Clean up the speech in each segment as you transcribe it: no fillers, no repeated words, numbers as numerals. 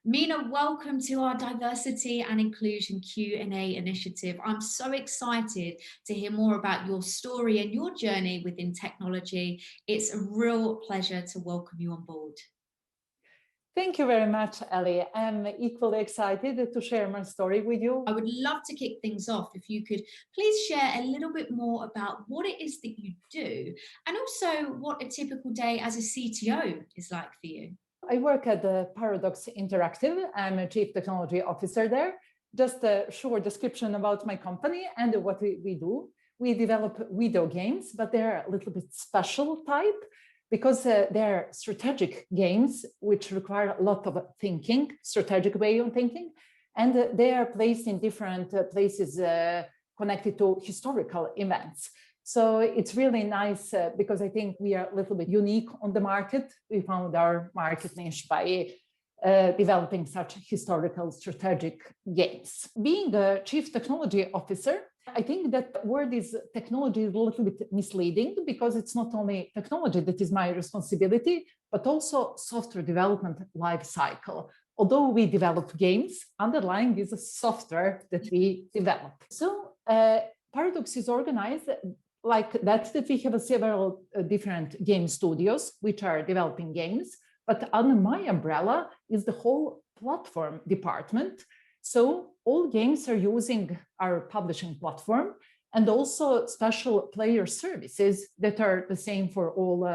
Mina, welcome to our Diversity and Inclusion Q&A initiative. I'm so excited to hear more about your story and your journey within technology. It's a real pleasure to welcome you on board. Thank you very much, Ellie. I'm equally excited to share my story with you. I would love to kick things off if you could please share a little bit more about what it is that you do and also what a typical day as a CTO is like for you. I work at the Paradox Interactive. I'm a Chief Technology Officer there. Just a short description about my company and what we do. We develop video games, but they're a little bit special type because they're strategic games which require a lot of thinking, strategic way of thinking, and they are placed in different places connected to historical events. So it's really nice because I think we are a little bit unique on the market. We found our market niche by developing such historical strategic games. Being a Chief Technology Officer, I think that word is technology is a little bit misleading because it's not only technology that is my responsibility, but also software development life cycle. Although we develop games, underlying is a software that we develop. So Paradox is organized like that we have several different game studios which are developing games, but under my umbrella is the whole platform department. So all games are using our publishing platform and also special player services that are the same for all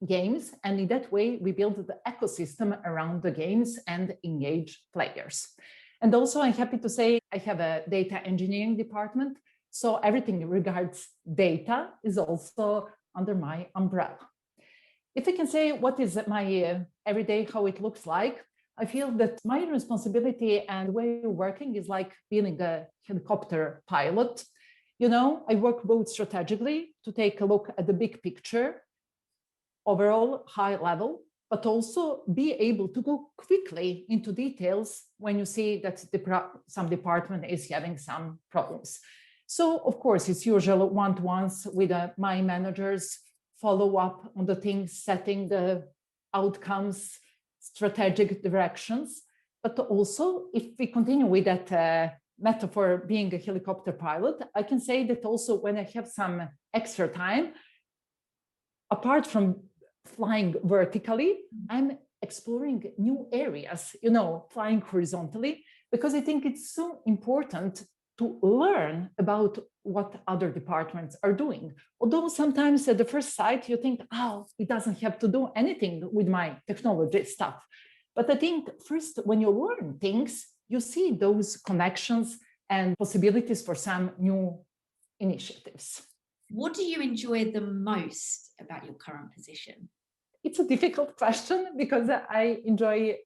games. And in that way, we build the ecosystem around the games and engage players. And also I'm happy to say I have a data engineering department. So everything regards data is also under my umbrella. If I can say what is my everyday, how it looks like, I feel that my responsibility and way of working is like being a helicopter pilot. You know, I work both strategically to take a look at the big picture, overall high level, but also be able to go quickly into details when you see that some department is having some problems. So, of course, it's usual one-to-ones with my managers, follow up on the things, setting the outcomes, strategic directions. But also, if we continue with that metaphor being a helicopter pilot, I can say that also when I have some extra time, apart from flying vertically, I'm exploring new areas, you know, flying horizontally, because I think it's so important to learn about what other departments are doing. Although sometimes at the first sight you think, oh, it doesn't have to do anything with my technology stuff. But I think first when you learn things, you see those connections and possibilities for some new initiatives. What do you enjoy the most about your current position? It's a difficult question because I enjoy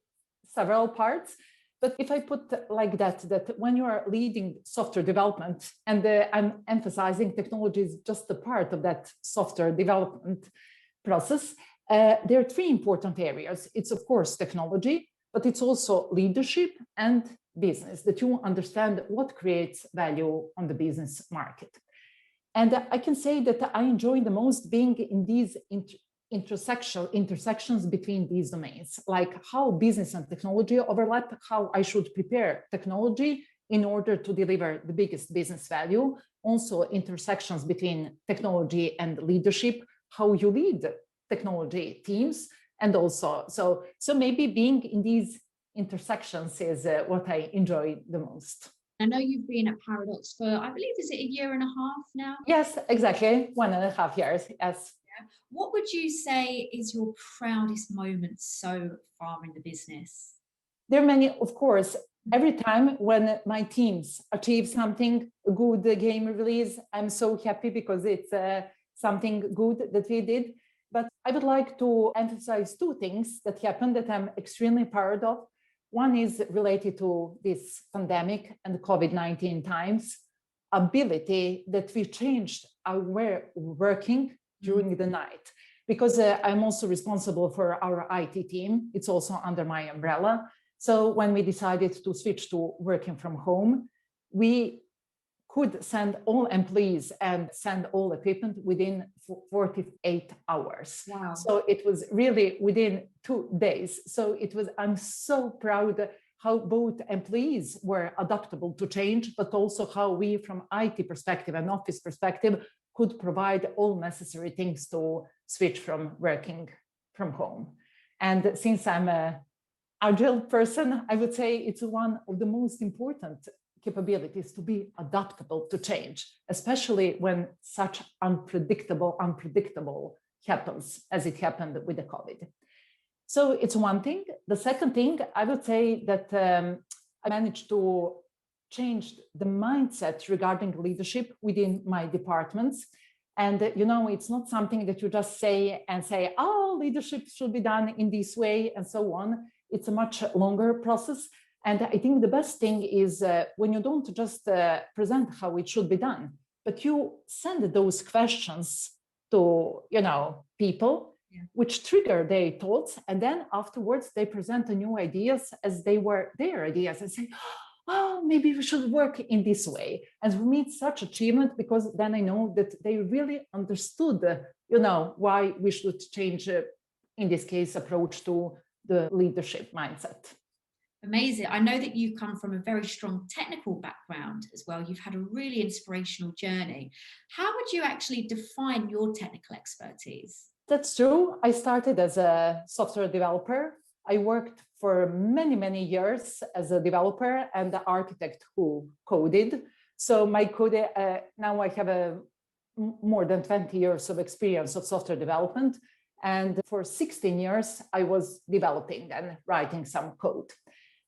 several parts. But if I put like that when you are leading software development, and I'm emphasizing technology is just a part of that software development process, there are three important areas. It's, of course, technology, but it's also leadership and business, that you understand what creates value on the business market. And I can say that I enjoy the most being in these intersections between these domains, like how business and technology overlap, how I should prepare technology in order to deliver the biggest business value, also intersections between technology and leadership, how you lead technology teams, and also, so maybe being in these intersections is what I enjoy the most. I know you've been at Paradox for, I believe, is it a year and a half now? Yes, exactly, 1.5 years, yes. What would you say is your proudest moment so far in the business? There are many, of course. Every time when my teams achieve something, a good game release, I'm so happy because it's something good that we did. But I would like to emphasize two things that happened that I'm extremely proud of. One is related to this pandemic and the COVID-19 times, ability that we changed our way of working during the night, because I'm also responsible for our IT team. It's also under my umbrella. So when we decided to switch to working from home, we could send all employees and send all equipment within 48 hours. Wow. So it was really within 2 days. So I'm so proud how both employees were adaptable to change, but also how we from IT perspective and office perspective could provide all necessary things to switch from working from home. And since I'm an agile person, I would say it's one of the most important capabilities to be adaptable to change, especially when such unpredictable happens as it happened with the COVID. So it's one thing. The second thing, I would say that I managed to change the mindset regarding leadership within my departments. And, it's not something that you just say, oh, leadership should be done in this way and so on. It's a much longer process. And I think the best thing is when you don't just present how it should be done, but you send those questions to, people, which trigger their thoughts. And then afterwards, they present the new ideas as they were their ideas and say, oh, maybe we should work in this way. And for me, it's such achievement because then I know that they really understood, why we should change, in this case, approach to the leadership mindset. Amazing. I know that you come from a very strong technical background as well. You've had a really inspirational journey. How would you actually define your technical expertise? That's true. I started as a software developer. I worked for many, many years as a developer and the architect who coded. So my code, now I have more than 20 years of experience of software development. And for 16 years, I was developing and writing some code.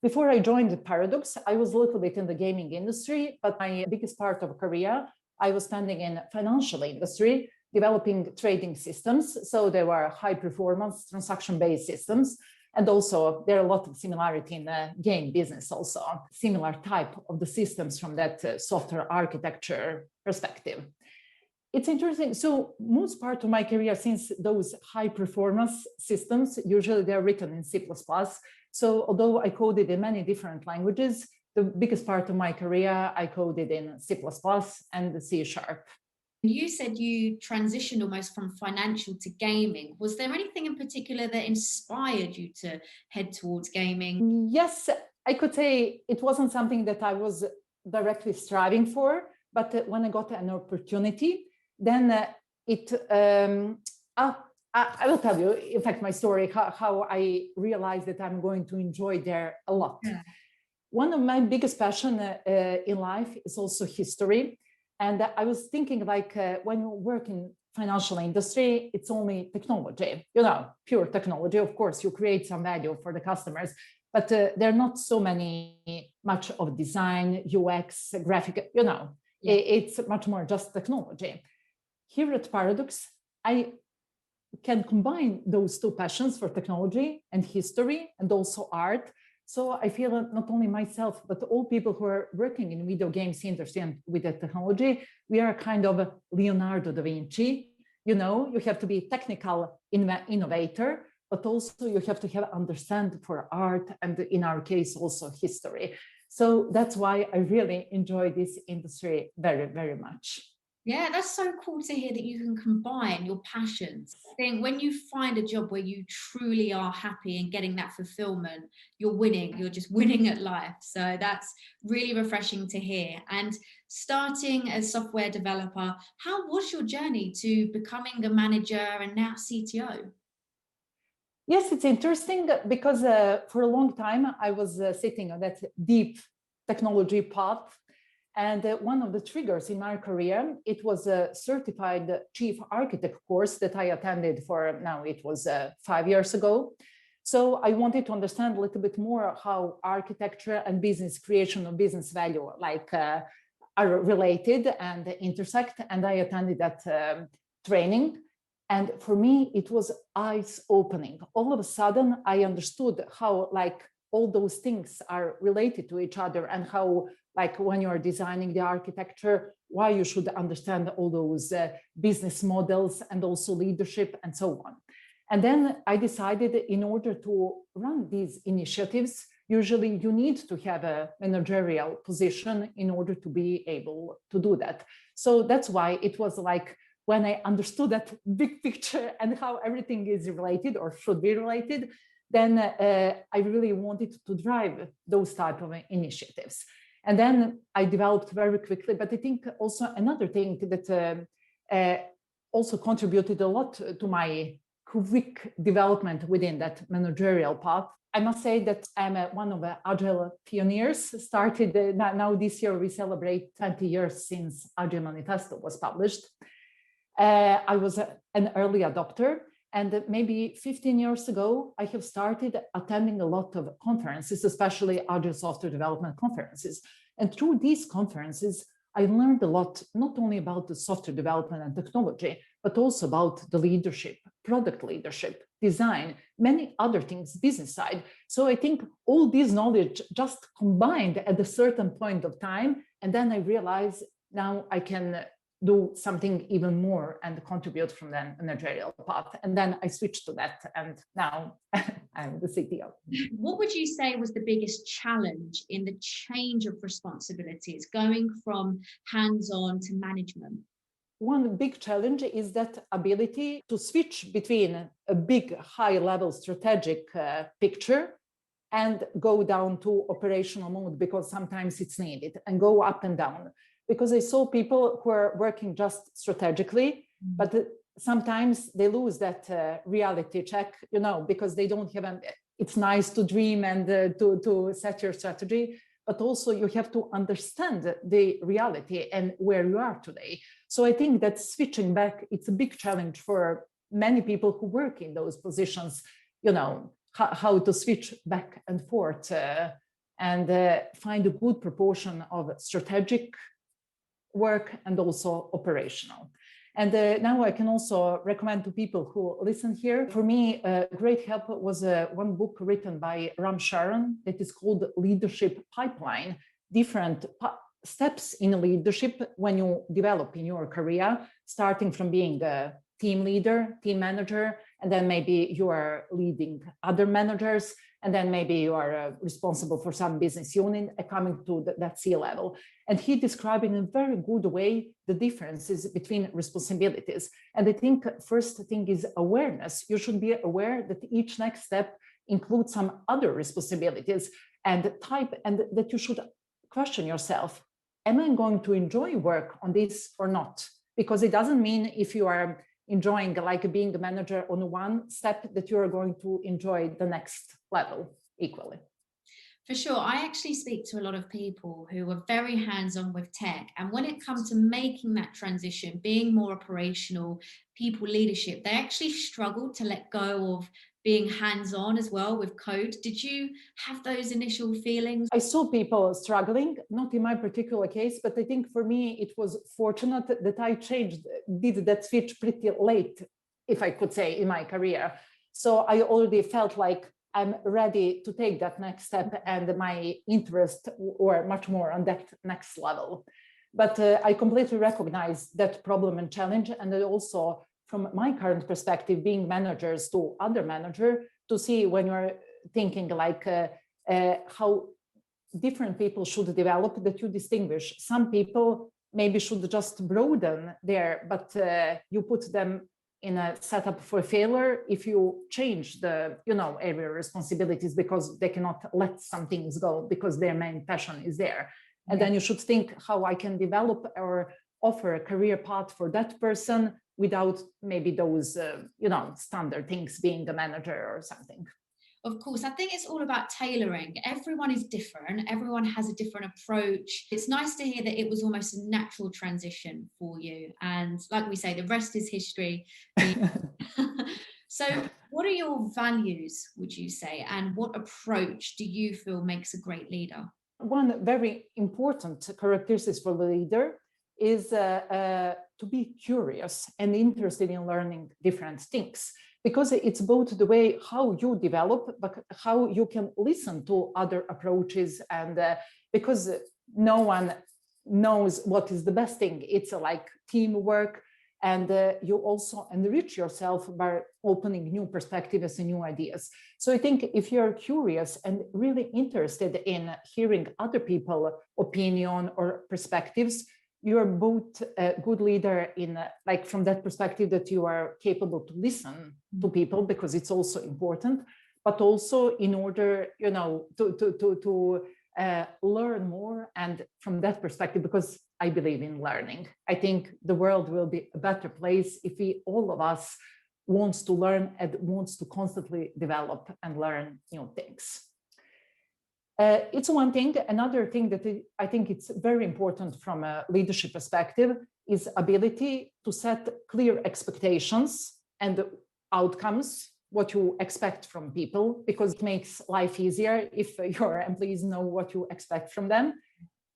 Before I joined Paradox, I was a little bit in the gaming industry, but my biggest part of career, I was spending in financial industry, developing trading systems. So there were high performance transaction-based systems. And also there are a lot of similarity in the game business also, similar type of the systems from that software architecture perspective. It's interesting. So most part of my career, since those high performance systems, usually they're written in C++. So although I coded in many different languages, the biggest part of my career, I coded in C++ and C#. You said you transitioned almost from financial to gaming. Was there anything in particular that inspired you to head towards gaming? Yes, I could say it wasn't something that I was directly striving for, but when I got an opportunity, then I will tell you, in fact, my story, how I realized that I'm going to enjoy there a lot. Yeah. One of my biggest passion in life is also history. And I was thinking when you work in financial industry, it's only technology, pure technology. Of course, you create some value for the customers, but there are not so much of design, UX, graphic, It's much more just technology. Here at Paradox, I can combine those two passions for technology and history and also art. So I feel that not only myself, but all people who are working in video games industry and with the technology, we are kind of Leonardo da Vinci. You have to be a technical innovator, but also you have to have understand for art and in our case also history. So that's why I really enjoy this industry very, very much. Yeah, that's so cool to hear that you can combine your passions. I think when you find a job where you truly are happy and getting that fulfillment, you're winning. You're just winning at life. So that's really refreshing to hear. And starting as software developer, how was your journey to becoming a manager and now CTO? Yes, it's interesting because for a long time, I was sitting on that deep technology path. And one of the triggers in my career, it was a certified chief architect course that I attended for now, it was 5 years ago. So I wanted to understand a little bit more how architecture and business creation of business value are related and intersect. And I attended that training. And for me, it was eyes-opening. All of a sudden, I understood how all those things are related to each other and how when you're designing the architecture, why you should understand all those business models and also leadership and so on. And then I decided in order to run these initiatives, usually you need to have a managerial position in order to be able to do that. So that's why it was like, when I understood that big picture and how everything is related or should be related, then I really wanted to drive those type of initiatives. And then I developed very quickly, but I think also another thing that also contributed a lot to my quick development within that managerial path. I must say that I'm one of the Agile pioneers. Started now this year, we celebrate 20 years since Agile Manifesto was published. I was an early adopter, and maybe 15 years ago, I have started attending a lot of conferences, especially Agile software development conferences. And through these conferences, I learned a lot, not only about the software development and technology, but also about the leadership, product leadership, design, many other things, business side. So I think all this knowledge just combined at a certain point of time. And then I realized now I can do something even more and contribute from the managerial path. And then I switched to that, and now I'm the CTO. What would you say was the biggest challenge in the change of responsibilities, going from hands-on to management? One big challenge is that ability to switch between a big, high-level strategic picture and go down to operational mode, because sometimes it's needed, and go up and down. Because I saw people who are working just strategically, but sometimes they lose that reality check, because they don't have it's nice to dream and to set your strategy, but also you have to understand the reality and where you are today. So I think that switching back, it's a big challenge for many people who work in those positions, how to switch back and forth and find a good proportion of strategic work and also operational. And now I can also recommend to people who listen here. For me, a great help was one book written by Ram Sharan that is called Leadership Pipeline, different steps in leadership when you develop in your career, starting from being a team leader, team manager, and then maybe you are leading other managers, and then maybe you are responsible for some business unit coming to that C-level. And he described in a very good way the differences between responsibilities. And I think first thing is awareness. You should be aware that each next step includes some other responsibilities and that you should question yourself, am I going to enjoy work on this or not? Because it doesn't mean if you are enjoying like being a manager on one step that you are going to enjoy the next level equally. For sure. I actually speak to a lot of people who are very hands-on with tech. And when it comes to making that transition, being more operational, people leadership, they actually struggle to let go of being hands-on as well with code. Did you have those initial feelings? I saw people struggling, not in my particular case, but I think for me, it was fortunate that I did that switch pretty late, if I could say, in my career. So I already felt like I'm ready to take that next step, and my interest were much more on that next level. But I completely recognize that problem and challenge, and also from my current perspective, being managers to other manager, to see when you're thinking like how different people should develop, that you distinguish. Some people maybe should just broaden there, but you put them in a setup for failure if you change the area responsibilities, because they cannot let some things go because their main passion is there. And then you should think how I can develop or offer a career path for that person without maybe those standard things, being a manager or something. Of course, I think it's all about tailoring. Everyone is different. Everyone has a different approach. It's nice to hear that it was almost a natural transition for you. And like we say, the rest is history. So what are your values, would you say? And what approach do you feel makes a great leader? One very important characteristic for the leader is to be curious and interested in learning different things. Because it's both the way how you develop, but how you can listen to other approaches, and because no one knows what is the best thing. It's like teamwork. And you also enrich yourself by opening new perspectives and new ideas. So I think if you're curious and really interested in hearing other people's opinion or perspectives, you're both a good leader in like from that perspective that you are capable to listen to people, because it's also important, but also in order, you know, to learn more. And from that perspective, because I believe in learning, I think the world will be a better place if we, all of us, wants to learn and wants to constantly develop and learn new things. It's one thing. Another thing that I think it's very important from a leadership perspective is ability to set clear expectations and outcomes, what you expect from people, because it makes life easier if your employees know what you expect from them,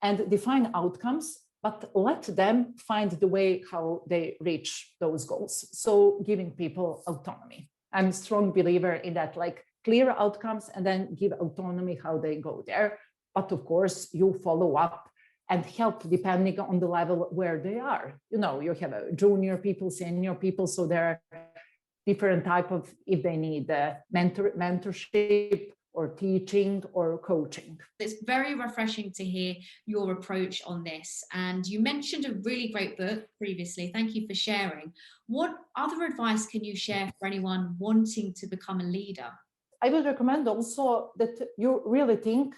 and define outcomes, but let them find the way how they reach those goals. So giving people autonomy. I'm a strong believer in that, like clear outcomes and then give autonomy how they go there. But of course, you follow up and help depending on the level where they are. You know, you have junior people, senior people, so there are different type of, if they need mentorship or teaching or coaching. It's very refreshing to hear your approach on this. And you mentioned a really great book previously. Thank you for sharing. What other advice can you share for anyone wanting to become a leader? I would recommend also that you really think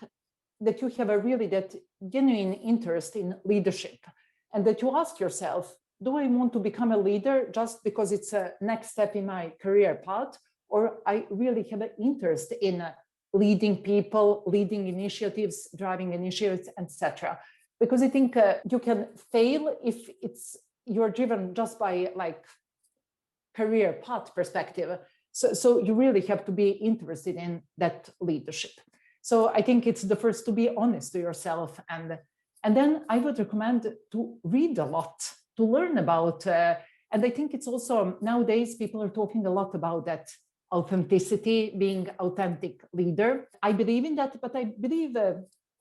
that you have a really that genuine interest in leadership, and that you ask yourself, do I want to become a leader just because it's a next step in my career path, or I really have an interest in leading people, leading initiatives, driving initiatives, etc. Because I think you can fail if you're driven just by like career path perspective. So you really have to be interested in that leadership. So I think it's the first to be honest to yourself, and then I would recommend to read a lot, to learn about, and I think it's also nowadays people are talking a lot about that authenticity, being authentic leader. I believe in that, but I believe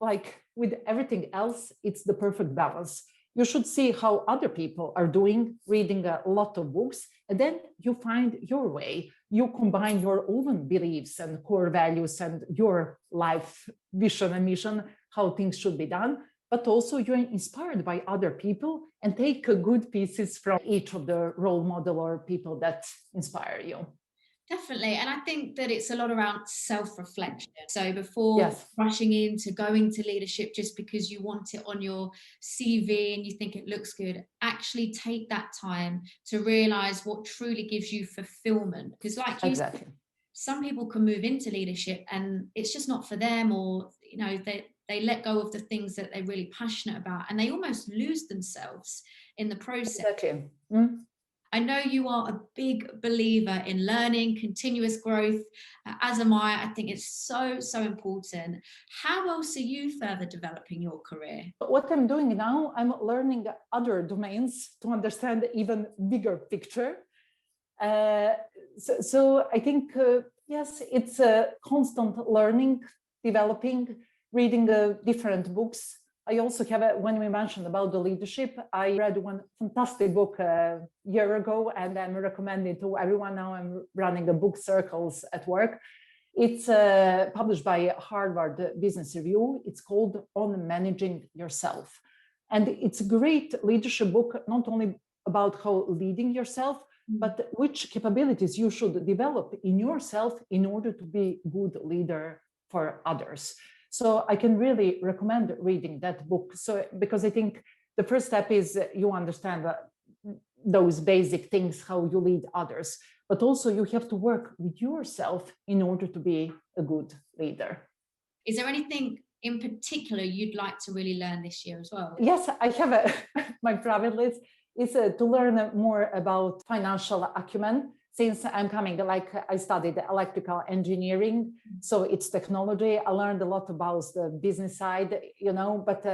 like with everything else, it's the perfect balance. You should see how other people are doing, reading a lot of books, and then you find your way. You combine your own beliefs and core values and your life vision and mission, how things should be done, but also you're inspired by other people and take good pieces from each of the role model or people that inspire you. Definitely. And I think that it's a lot around self-reflection. So before Yes. rushing into going to leadership just because you want it on your CV and you think it looks good, actually take that time to realize what truly gives you fulfillment. Because like you Exactly. said, some people can move into leadership and it's just not for them, or, you know, they let go of the things that they're really passionate about and they almost lose themselves in the process. Exactly. I know you are a big believer in learning, continuous growth, as am I. I think it's so, so important. How else are you further developing your career? What I'm doing now, I'm learning other domains to understand even bigger picture. So I think, yes, it's a constant learning, developing, reading different books. I also have, when we mentioned about the leadership, I read one fantastic book a year ago, and I'm recommending to everyone. Now I'm running the book circles at work. It's published by Harvard Business Review. It's called On Managing Yourself. And it's a great leadership book, not only about how leading yourself, but which capabilities you should develop in yourself in order to be a good leader for others. So I can really recommend reading that book. So because I think the first step is you understand those basic things, how you lead others, but also you have to work with yourself in order to be a good leader. Is there anything in particular you'd like to really learn this year as well? Yes, I have my private list is to learn more about financial acumen. Since I'm coming, like I studied electrical engineering, so it's technology. I learned a lot about the business side, you know, but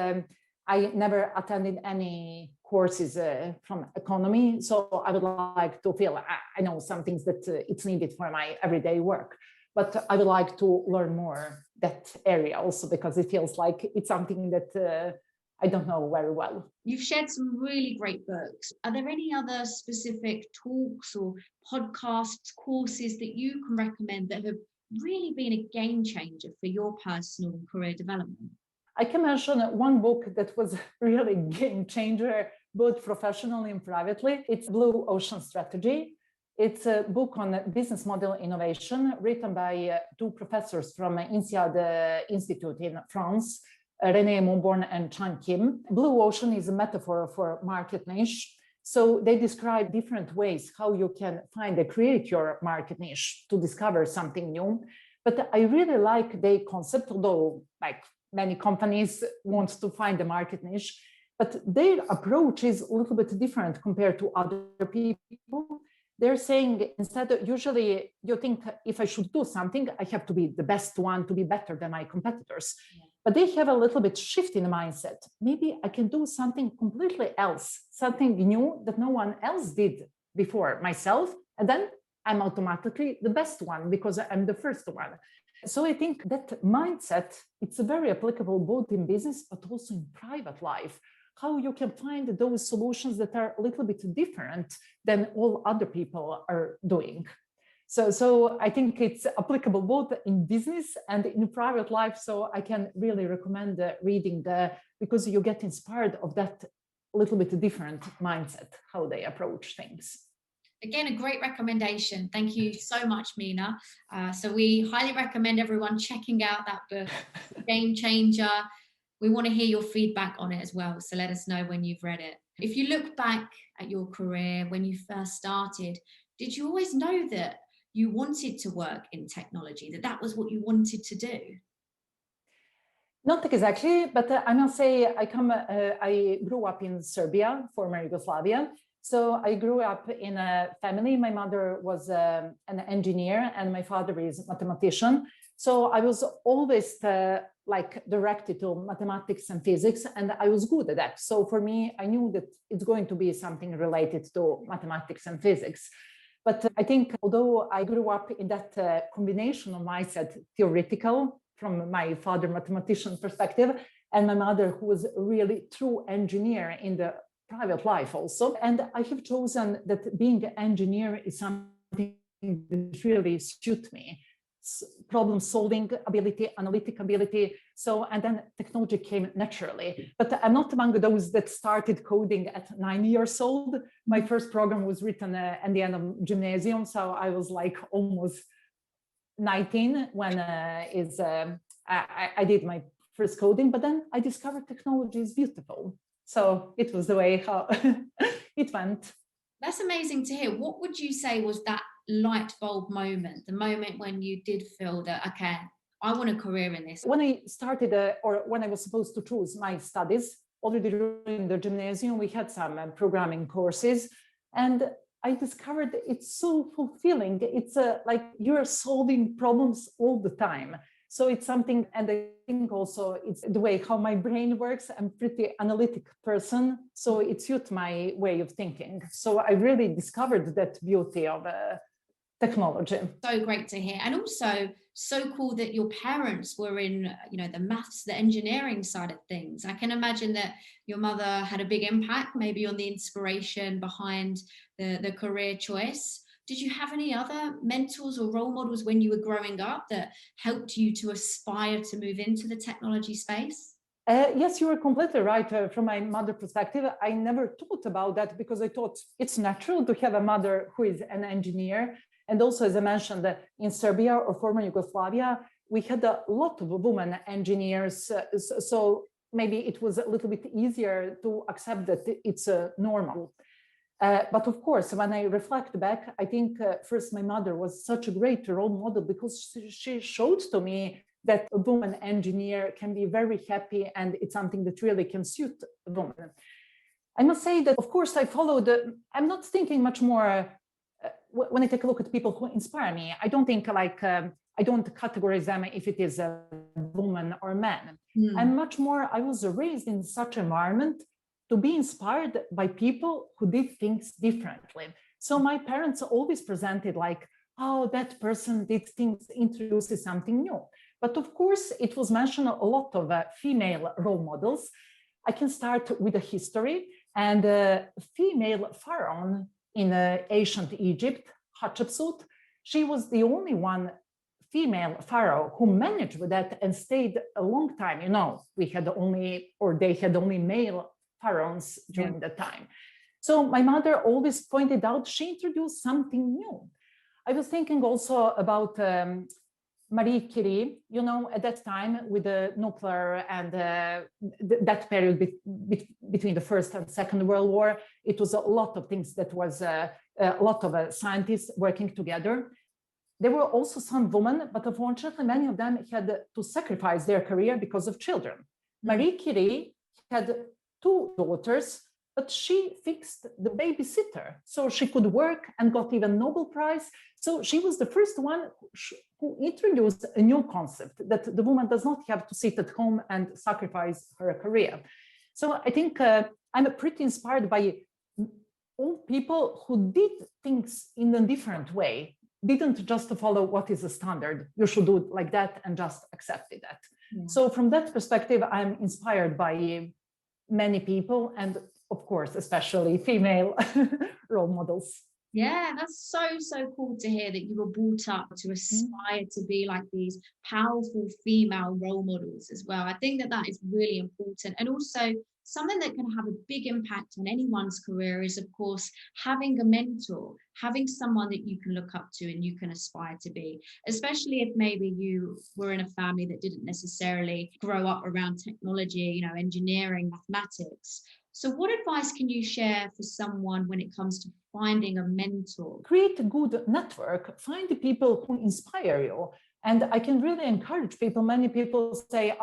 I never attended any courses from economy. So I would like to feel, I know some things that it's needed for my everyday work, but I would like to learn more that area also, because it feels like it's something that I don't know very well. You've shared some really great books. Are there any other specific talks or podcasts, courses that you can recommend that have really been a game changer for your personal and career development? I can mention one book that was really game changer, both professionally and privately. It's Blue Ocean Strategy. It's a book on business model innovation written by two professors from INSEAD Institute in France, René Monborn and Chan Kim. Blue ocean is a metaphor for market niche. So they describe different ways how you can find and create your market niche to discover something new. But I really like the concept, although like many companies want to find the market niche, but their approach is a little bit different compared to other people. They're saying instead, usually you think if I should do something, I have to be the best one, to be better than my competitors. Yeah. But they have a little bit shift in the mindset. Maybe I can do something completely else, something new that no one else did before myself. And then I'm automatically the best one because I'm the first one. So I think that mindset, it's very applicable both in business, but also in private life. How you can find those solutions that are a little bit different than all other people are doing. So I think it's applicable both in business and in private life. So I can really recommend reading because you get inspired of that little bit different mindset, how they approach things. Again, a great recommendation. Thank you so much, Mina. So we highly recommend everyone checking out that book, Game Changer. We want to hear your feedback on it as well. So let us know when you've read it. If you look back at your career when you first started, did you always know that you wanted to work in technology, that was what you wanted to do? Not exactly, but I must say I grew up in Serbia, former Yugoslavia. So I grew up in a family. My mother was an engineer and my father is a mathematician. So I was always directed to mathematics and physics, and I was good at that. So for me, I knew that it's going to be something related to mathematics and physics. But I think although I grew up in that combination of mindset, theoretical from my father mathematician perspective, and my mother who was really true engineer in the private life also. And I have chosen that being an engineer is something that really suits me. Problem solving ability, analytic ability. So, and then technology came naturally. But I'm not among those that started coding at 9 years old. My first program was written at the end of gymnasium. So I was like almost 19 when I did my first coding, but then I discovered technology is beautiful. So it was the way how it went. That's amazing to hear. What would you say was that light bulb moment, the moment when you did feel that, okay, I want a career in this? When I started, or when I was supposed to choose my studies, already during the gymnasium, we had some programming courses, and I discovered it's so fulfilling. It's like you're solving problems all the time. So it's something, and I think also it's the way how my brain works. I'm a pretty analytic person, so it suits my way of thinking. So I really discovered that beauty of technology. So great to hear. And also so cool that your parents were in, the maths, the engineering side of things. I can imagine that your mother had a big impact maybe on the inspiration behind the career choice. Did you have any other mentors or role models when you were growing up that helped you to aspire to move into the technology space? Yes, you are completely right. From my mother perspective, I never thought about that because I thought it's natural to have a mother who is an engineer. And also, as I mentioned, in Serbia or former Yugoslavia, we had a lot of women engineers. So maybe it was a little bit easier to accept that it's normal. But of course, when I reflect back, I think first my mother was such a great role model because she showed to me that a woman engineer can be very happy and it's something that really can suit a woman. I must say that, of course, I followed, I'm not thinking much more, when I take a look at people who inspire me, I don't think I don't categorize them if it is a woman or a man. I'm much more, I was raised in such environment to be inspired by people who did things differently. So my parents always presented like, oh, that person did things, introduces something new. But of course, it was mentioned a lot of female role models. I can start with the history. And a female pharaoh in ancient Egypt, Hatshepsut, she was the only one female pharaoh who managed with that and stayed a long time. We had only, or they had only male pharaohs during that time. So my mother always pointed out she introduced something new. I was thinking also about Marie Curie, at that time with the nuclear and that period between the First and Second World War, it was a lot of things that was a lot of scientists working together. There were also some women, but unfortunately, many of them had to sacrifice their career because of children. Marie Curie had 2 daughters, but she fixed the babysitter so she could work and got even Nobel Prize. So she was the first one who introduced a new concept that the woman does not have to sit at home and sacrifice her career. So I think I'm pretty inspired by all people who did things in a different way, didn't just follow what is the standard. You should do it like that and just accepted that. Yeah. So from that perspective, I'm inspired by many people and of course, especially female role models. Yeah, that's so cool to hear that you were brought up to aspire to be like these powerful female role models as well. I think that is really important. And also something that can have a big impact on anyone's career is, of course, having a mentor, having someone that you can look up to and you can aspire to be, especially if maybe you were in a family that didn't necessarily grow up around technology, engineering, mathematics. So what advice can you share for someone when it comes to finding a mentor? Create a good network, find the people who inspire you. And I can really encourage people. Many people say,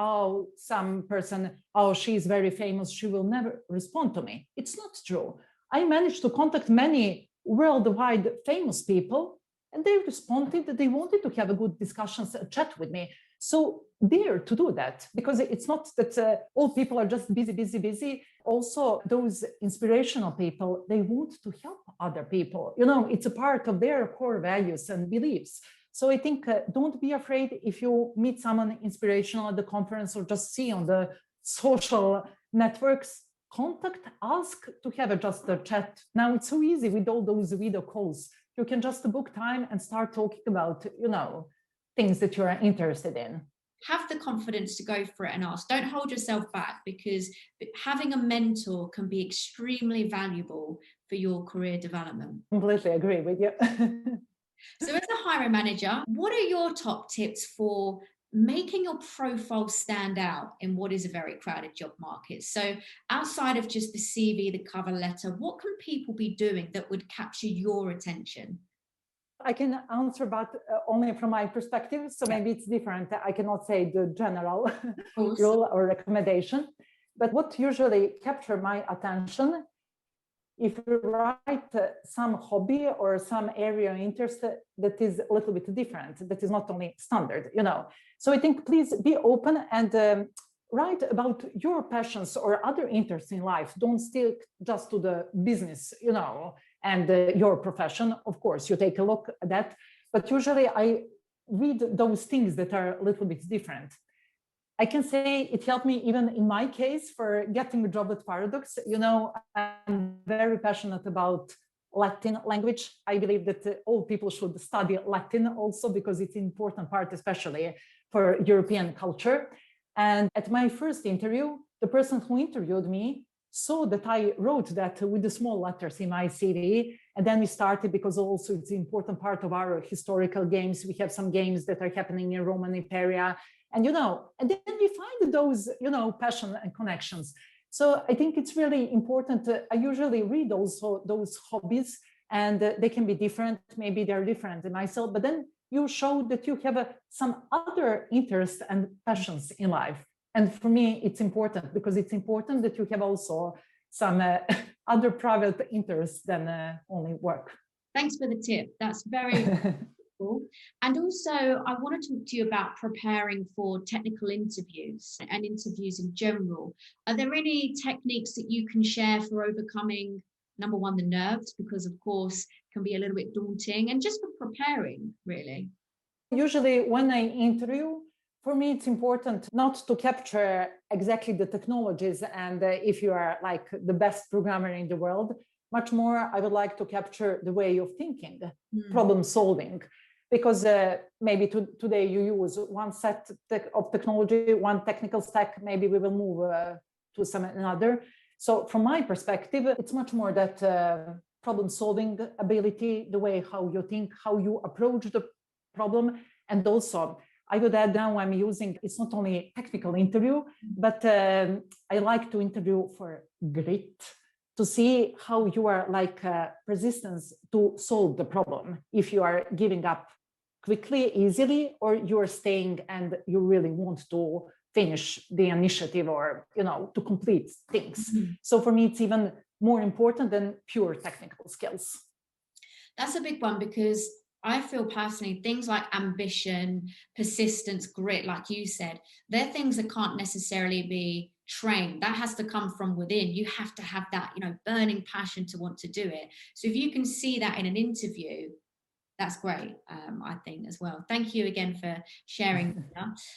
some person, she's very famous, she will never respond to me. It's not true. I managed to contact many worldwide famous people, and they responded that they wanted to have a good discussion, a chat with me. So dare to do that, because it's not that all people are just busy. Also, those inspirational people, they want to help other people. It's a part of their core values and beliefs. So I think don't be afraid if you meet someone inspirational at the conference or just see on the social networks, contact, ask to have just a chat. Now it's so easy with all those video calls. You can just book time and start talking about, things that you're interested in. Have the confidence to go for it and ask. Don't hold yourself back, because having a mentor can be extremely valuable for your career development. Completely agree with you. So as a hiring manager, what are your top tips for making your profile stand out in what is a very crowded job market? So outside of just the CV, the cover letter, what can people be doing that would capture your attention? I can answer, but only from my perspective. So maybe it's different. I cannot say the general rule or recommendation. But what usually captures my attention, if you write some hobby or some area of interest that is a little bit different, that is not only standard, So I think please be open and write about your passions or other interests in life. Don't stick just to the business, and your profession. Of course, you take a look at that. But usually I read those things that are a little bit different. I can say it helped me even in my case for getting a job at Paradox. I'm very passionate about Latin language. I believe that all people should study Latin also, because it's an important part, especially for European culture. And at my first interview, the person who interviewed me saw that I wrote that with the small letters in my CV. And then we started, because also it's an important part of our historical games. We have some games that are happening in Roman Imperia. And, and then we find those, passion and connections. So I think it's really important. I usually read also those hobbies, and they can be different. Maybe they're different in myself, but then you show that you have some other interests and passions in life. And for me, it's important, because it's important that you have also some other private interests than only work. Thanks for the tip. That's very cool. And also, I want to talk to you about preparing for technical interviews and interviews in general. Are there any techniques that you can share for overcoming, number one, the nerves, because of course it can be a little bit daunting, and just for preparing, really? Usually when I interview, For me, it's important not to capture exactly the technologies and if you are like the best programmer in the world. Much more, I would like to capture the way of thinking, problem solving. Because maybe today you use one set of technology, one technical stack, maybe we will move to some another. So from my perspective, it's much more that problem solving ability, the way how you think, how you approach the problem. And also, I would add now I'm using, it's not only technical interview, but I like to interview for grit, to see how you are like persistence to solve the problem. If you are giving up quickly, easily, or you're staying and you really want to finish the initiative or, you know, to complete things. So for me, it's even more important than pure technical skills. That's a big one, because I feel personally things like ambition, persistence, grit, like you said, they're things that can't necessarily be trained. That has to come from within. You have to have that, you know, burning passion to want to do it. So if you can see that in an interview, that's great, I think, as well. Thank you again for sharing.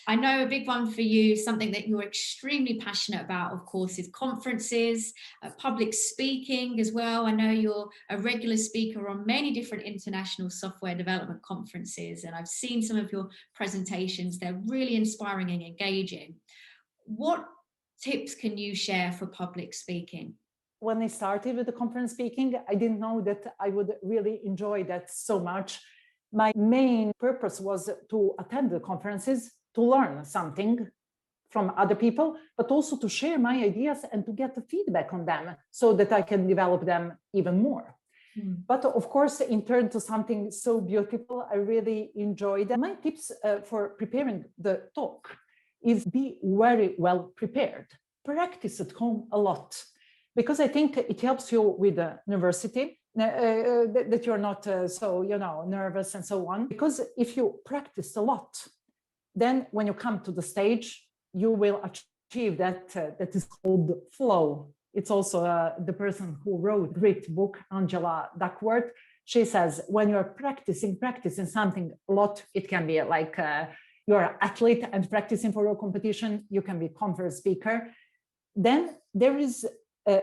I know a big one for you, something that you're extremely passionate about, of course, is conferences, public speaking as well. I know you're a regular speaker on many different international software development conferences, and I've seen some of your presentations. They're really inspiring and engaging. What tips can you share for public speaking? When I started with the conference speaking, I didn't know that I would really enjoy that so much. My main purpose was to attend the conferences, to learn something from other people, but also to share my ideas and to get the feedback on them so that I can develop them even more. But of course, in turn to something so beautiful, I really enjoyed. My tips for preparing the talk is be very well prepared. Practice at home a lot. Because I think it helps you with the nervosity, that you're not so, you know, nervous and so on. Because if you practice a lot, then when you come to the stage, you will achieve that, that is called flow. It's also the person who wrote a great book, Angela Duckworth. She says, when you're practicing something a lot, it can be like you're an athlete and practicing for your competition, you can be a conference speaker. Then there is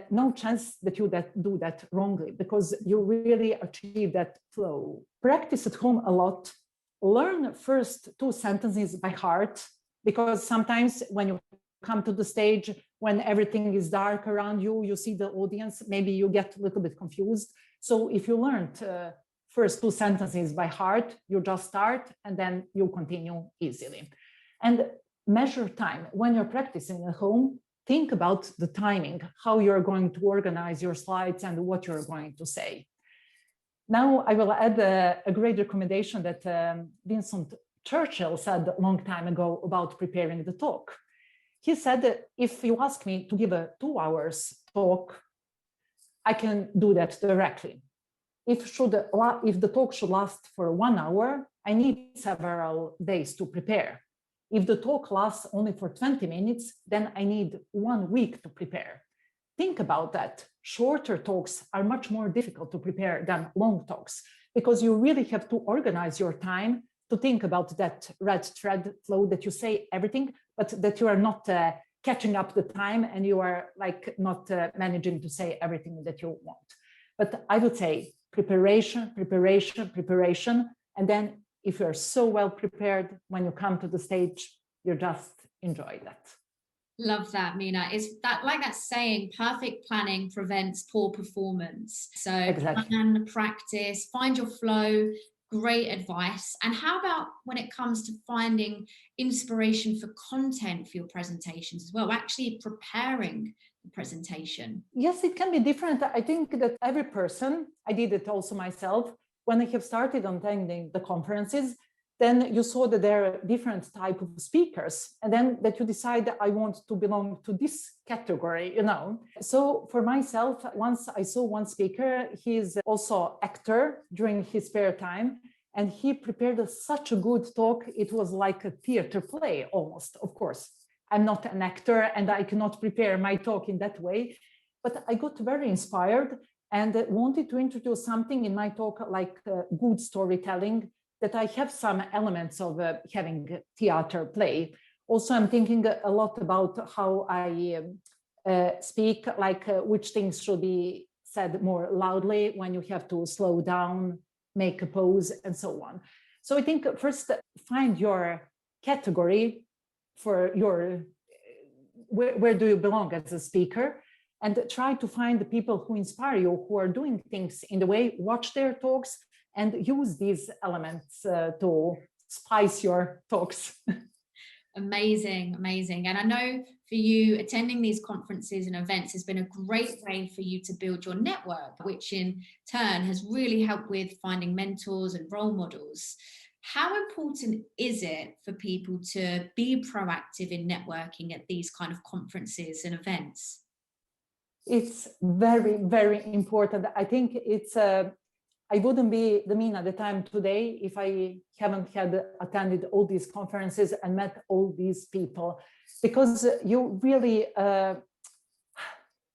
no chance that you do that wrongly, because you really achieve that flow. Practice at home a lot. Learn first 2 sentences by heart, because sometimes when you come to the stage, when everything is dark around you, you see the audience, maybe you get a little bit confused. So if you learned first 2 sentences by heart, you just start and then you continue easily. And measure time. When you're practicing at home, think about the timing, how you're going to organize your slides and what you're going to say. Now, I will add a great recommendation that Winston Churchill said a long time ago about preparing the talk. He said that if you ask me to give a 2 hours talk, I can do that directly. If the talk should last for 1 hour, I need several days to prepare. If the talk lasts only for 20 minutes, then I need 1 week to prepare. Think about that. Shorter talks are much more difficult to prepare than long talks, because you really have to organize your time to think about that red thread flow, that you say everything, but that you are not catching up the time and you are like not managing to say everything that you want. But I would say preparation, and then if you're so well prepared, when you come to the stage, you just enjoy that. Love that, Mina. It's that, like that saying, perfect planning prevents poor performance. So exactly. Plan, practice, find your flow. Great advice. And how about when it comes to finding inspiration for content for your presentations as well, actually preparing the presentation? Yes, it can be different. I think that every person, I did it also myself, when I have started attending the conferences, then you saw that there are different types of speakers, and then that you decide I want to belong to this category, you know. So for myself, once I saw one speaker, he is also actor during his spare time, and he prepared such a good talk. It was like a theater play almost. Of course, I'm not an actor and I cannot prepare my talk in that way, but I got very inspired and wanted to introduce something in my talk like good storytelling, that I have some elements of having theater play. Also, I'm thinking a lot about how I speak, like which things should be said more loudly, when you have to slow down, make a pause, and so on. So I think first find your category for your, where do you belong as a speaker, and try to find the people who inspire you, who are doing things in the way, watch their talks, and use these elements to spice your talks. Amazing, amazing. And I know for you, attending these conferences and events has been a great way for you to build your network, which in turn has really helped with finding mentors and role models. How important is it for people to be proactive in networking at these kind of conferences and events? It's very, very important. I think it's I wouldn't be the Mina that I am today if I haven't had attended all these conferences and met all these people, because you really,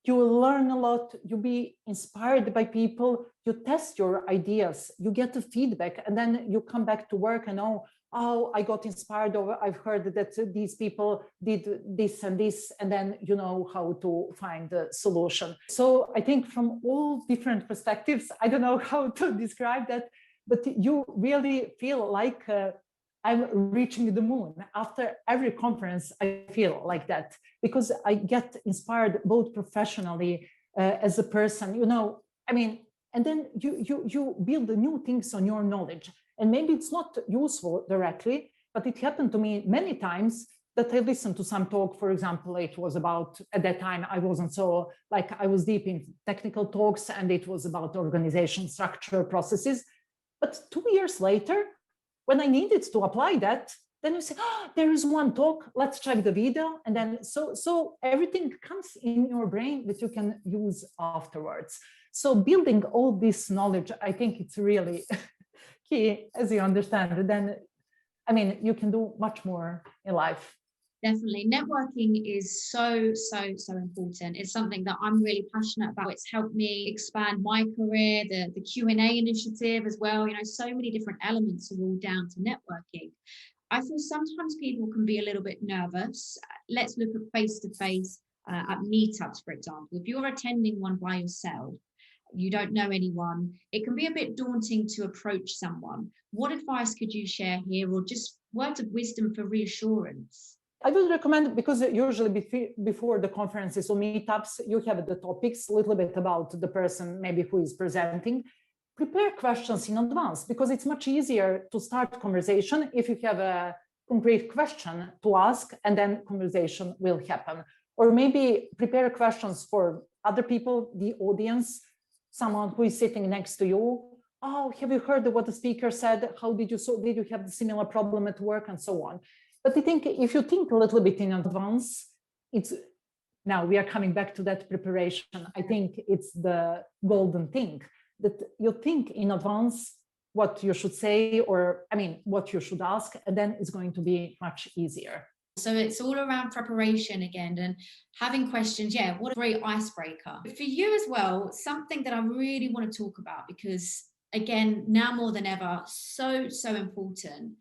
you learn a lot, you be inspired by people, you test your ideas, you get the feedback, and then you come back to work and oh, I got inspired, or I've heard that these people did this and this, and then you know how to find the solution. So I think from all different perspectives, I don't know how to describe that, but you really feel like I'm reaching the moon. After every conference, I feel like that, because I get inspired both professionally as a person, you know, I mean, and then you build new things on your knowledge. And maybe it's not useful directly, but it happened to me many times that I listened to some talk. For example, it was about, at that time, I wasn't so, like, I was deep in technical talks, and it was about organization structure processes. But 2 years later, when I needed to apply that, then you say, oh, there is one talk, let's check the video. And then so everything comes in your brain that you can use afterwards. So building all this knowledge, I think it's really key, as you understand. Then, I mean, you can do much more in life. Definitely. Networking is so important. It's something that I'm really passionate about. It's helped me expand my career, the Q&A initiative as well. You know, so many different elements are all down to networking. I feel sometimes people can be a little bit nervous. Let's look at face-to-face at meetups, for example. If you're attending one by yourself, you don't know anyone, it can be a bit daunting to approach someone. What advice could you share here, or just words of wisdom for reassurance? I would recommend, because usually before the conferences or meetups, you have the topics, a little bit about the person maybe who is presenting. Prepare questions in advance, because it's much easier to start conversation if you have a concrete question to ask, and then conversation will happen. Or maybe prepare questions for other people, the audience, someone who is sitting next to you. Oh, have you heard what the speaker said? How did you have the similar problem at work, and so on. But I think if you think a little bit in advance, now we are coming back to that preparation. I think it's the golden thing, that you think in advance what you should say, or I mean, what you should ask, and then it's going to be much easier. So it's all around preparation again, and having questions. Yeah, what a great icebreaker. For you as well, something that I really want to talk about, because again, now more than ever, so important,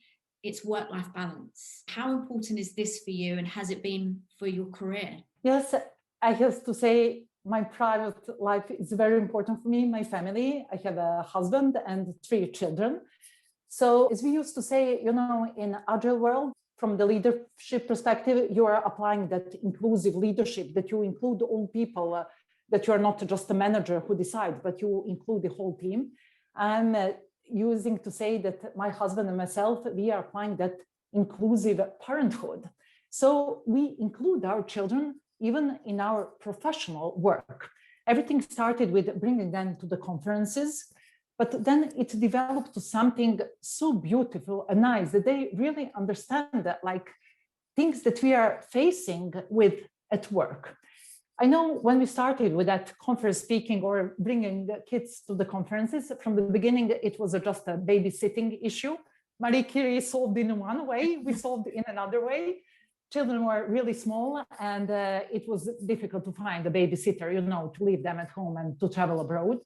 it's work-life balance. How important is this for you, and has it been for your career? Yes, I have to say my private life is very important for me, my family. I have a husband and 3 children. So as we used to say, you know, in agile world, from the leadership perspective, you are applying that inclusive leadership, that you include all people, that you are not just a manager who decides, but you include the whole team. I'm using to say that my husband and myself, we are applying that inclusive parenthood. So we include our children even in our professional work. Everything started with bringing them to the conferences, but then it developed to something so beautiful and nice that they really understand that, like, things that we are facing with at work. I know when we started with that conference speaking or bringing the kids to the conferences, from the beginning, it was just a babysitting issue. Marie Curie solved in one way, we solved in another way. Children were really small, and it was difficult to find a babysitter, you know, to leave them at home and to travel abroad.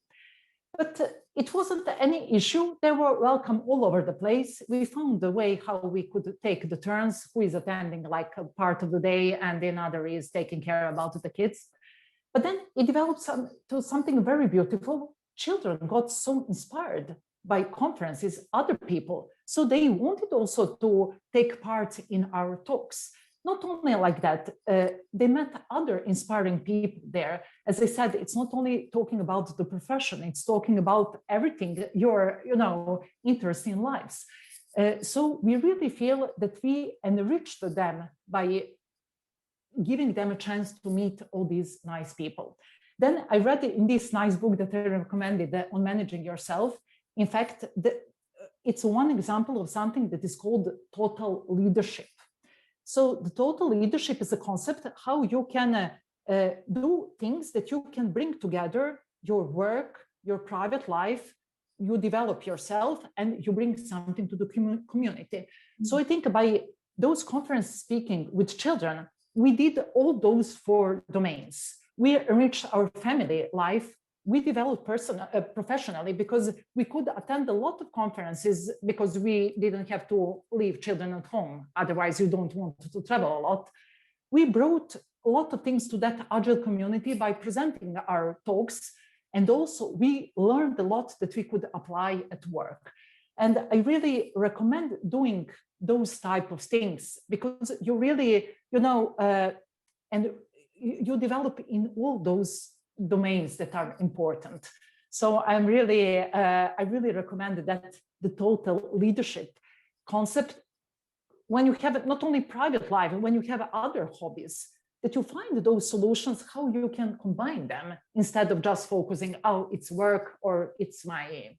But it wasn't any issue. They were welcome all over the place. We found a way how we could take the turns, who is attending like a part of the day and another is taking care about the kids. But then it developed to something very beautiful. Children got so inspired by conferences, other people. So they wanted also to take part in our talks. Not only like that, they met other inspiring people there. As I said, it's not only talking about the profession, it's talking about everything, your interest in lives. So we really feel that we enriched them by giving them a chance to meet all these nice people. Then I read in this nice book that I recommended on managing yourself. In fact, it's one example of something that is called total leadership. So the total leadership is a concept how you can do things that you can bring together your work, your private life, you develop yourself, and you bring something to the community. Mm-hmm. So I think by those conference speaking with children, we did all those 4 domains. We enriched our family life. We developed professionally because we could attend a lot of conferences because we didn't have to leave children at home. Otherwise, you don't want to travel a lot. We brought a lot of things to that Agile community by presenting our talks. And also we learned a lot that we could apply at work. And I really recommend doing those type of things because you really, and you develop in all those domains that are important. So I really recommend that the total leadership concept, when you have not only private life, when you have other hobbies, that you find those solutions, how you can combine them instead of just focusing, oh, it's work or it's my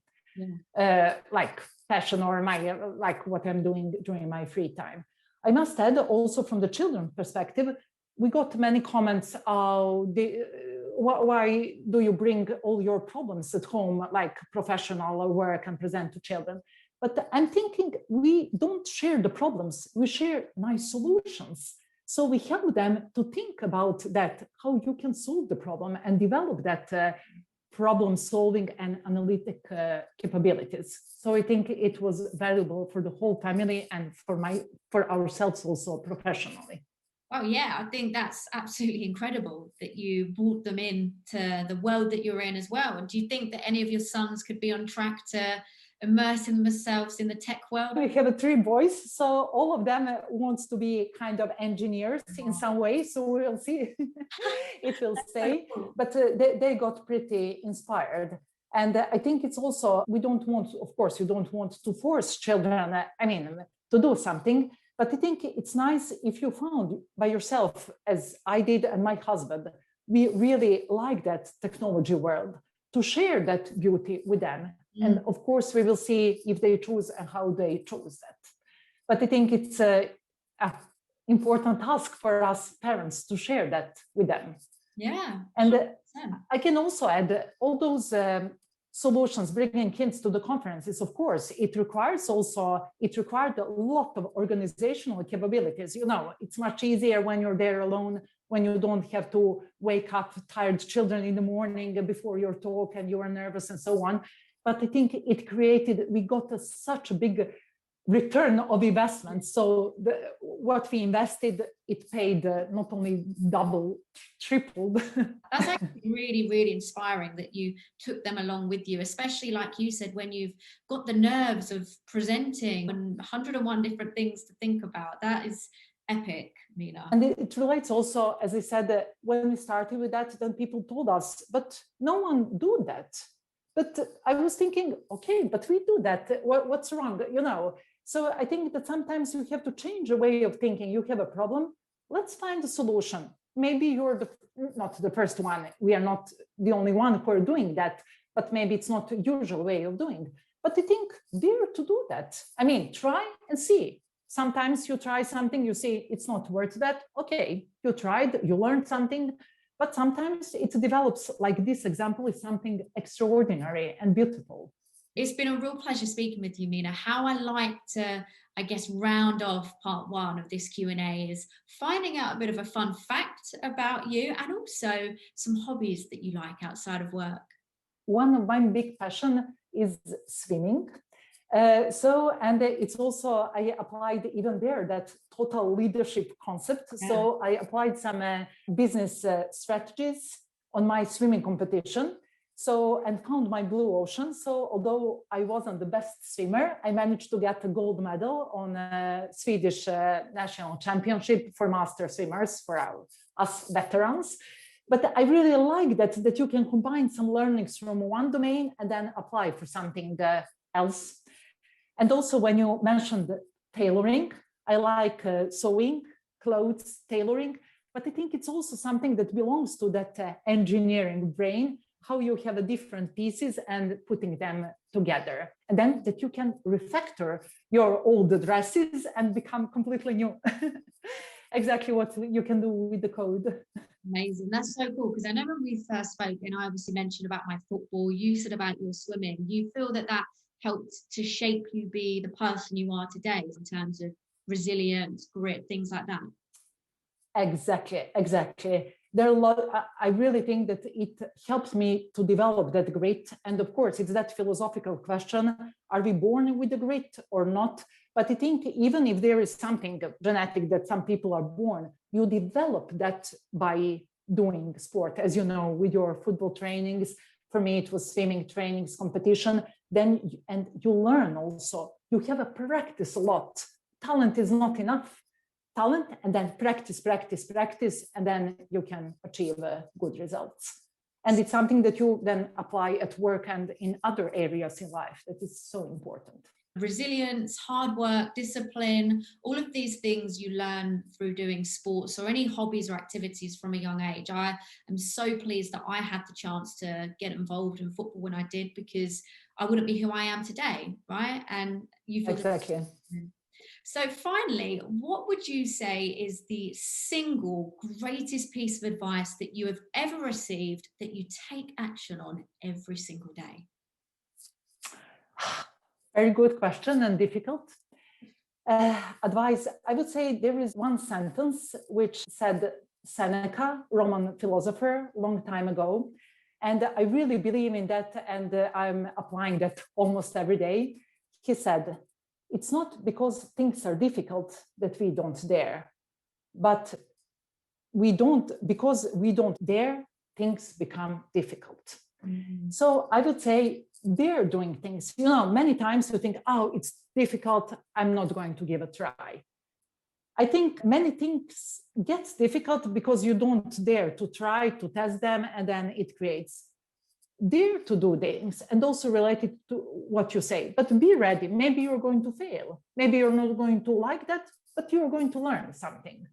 like passion or my like what I'm doing during my free time. I must add also from the children perspective, we got many comments, why do you bring all your problems at home, like professional work, and present to children? But I'm thinking we don't share the problems, we share nice solutions. So we help them to think about that, how you can solve the problem and develop that problem solving and analytic capabilities. So I think it was valuable for the whole family and for ourselves also professionally. Oh yeah, I think that's absolutely incredible that you brought them into the world that you're in as well. And do you think that any of your sons could be on track to immersing themselves in the tech world? We have 3 boys, so all of them wants to be kind of engineers in some way. So we'll see. It will stay. But they got pretty inspired. And I think it's also, we don't want, of course, you don't want to force children, to do something. But I think it's nice if you found by yourself, as I did and my husband, we really like that technology world, to share that beauty with them. Mm. And of course, we will see if they choose and how they choose that. But I think it's an important task for us parents to share that with them. Yeah. And I can also add all those solutions, bringing kids to the conferences, of course, it required a lot of organizational capabilities. It's much easier when you're there alone, when you don't have to wake up tired children in the morning before your talk and you are nervous and so on. But I think we got such a big return of investment. So what we invested, it paid not only double, tripled. That's actually really, really inspiring that you took them along with you, especially like you said, when you've got the nerves of presenting and 101 different things to think about. That is epic, Mina. And it relates also, as I said, that when we started with that, then people told us, but no one do that. But I was thinking, okay, but we do that. What's wrong? So I think that sometimes you have to change a way of thinking. You have a problem, let's find a solution. Maybe you're not the first one. We are not the only one who are doing that, but maybe it's not the usual way of doing. But I think dare to do that. Try and see. Sometimes you try something, you see it's not worth that. Okay, you tried, you learned something, but sometimes it develops, like this example is something extraordinary and beautiful. It's been a real pleasure speaking with you, Mina. How I like to, round off part 1 of this Q&A is finding out a bit of a fun fact about you and also some hobbies that you like outside of work. one of my big passion is swimming. And it's also, I applied even there that total leadership concept. Yeah. So I applied some business strategies on my swimming competition. So, and found my blue ocean. So although I wasn't the best swimmer, I managed to get a gold medal on a Swedish national championship for master swimmers for us veterans. But I really like that you can combine some learnings from one domain and then apply for something else. And also when you mentioned tailoring, I like sewing, clothes, tailoring, but I think it's also something that belongs to that engineering brain, how you have a different pieces and putting them together. And then that you can refactor your old dresses and become completely new. Exactly what you can do with the code. Amazing. That's so cool, because I know when we first spoke, and I obviously mentioned about my football, you said about your swimming. You feel that helped to shape you be the person you are today in terms of resilience, grit, things like that? Exactly. There are a lot. I really think that it helps me to develop that grit. And of course, it's that philosophical question: are we born with the grit or not? But I think even if there is something genetic that some people are born, you develop that by doing sport, as you know, with your football trainings. For me, it was swimming trainings, competition. And you learn also. You have a practice a lot. Talent is not enough. Talent, and then practice, and then you can achieve good results. And it's something that you then apply at work and in other areas in life. That is so important. Resilience, hard work, discipline, all of these things you learn through doing sports or any hobbies or activities from a young age. I am so pleased that I had the chance to get involved in football when I did, because I wouldn't be who I am today, right? And you feel exactly. So finally, what would you say is the single greatest piece of advice that you have ever received that you take action on every single day? Very good question and difficult. Advice, I would say there is one sentence which said Seneca, Roman philosopher, long time ago. And I really believe in that, and I'm applying that almost every day. He said, it's not because things are difficult that we don't dare, but because we don't dare, things become difficult. Mm-hmm. So I would say dare doing things. You know, many times you think, oh, it's difficult, I'm not going to give a try. I think many things get difficult because you don't dare to try to test them, and then it creates dare to do things, and also related to what you say, but be ready. Maybe you're going to fail. Maybe you're not going to like that, but you're going to learn something.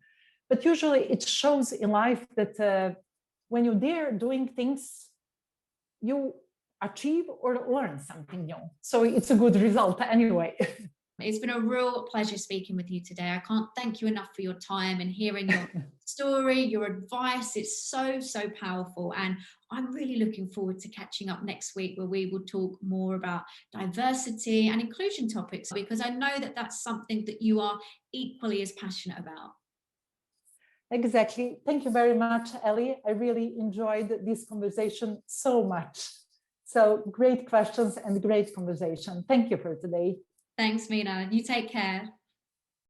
But usually it shows in life that when you dare doing things, you achieve or learn something new. So it's a good result anyway. It's been a real pleasure speaking with you today. I can't thank you enough for your time and hearing your story, your advice. It's so, so powerful. And I'm really looking forward to catching up next week, where we will talk more about diversity and inclusion topics, because I know that that's something that you are equally as passionate about. Exactly. Thank you very much, Ellie. I really enjoyed this conversation so much. So great questions and great conversation. Thank you for today. Thanks, Mina. You take care.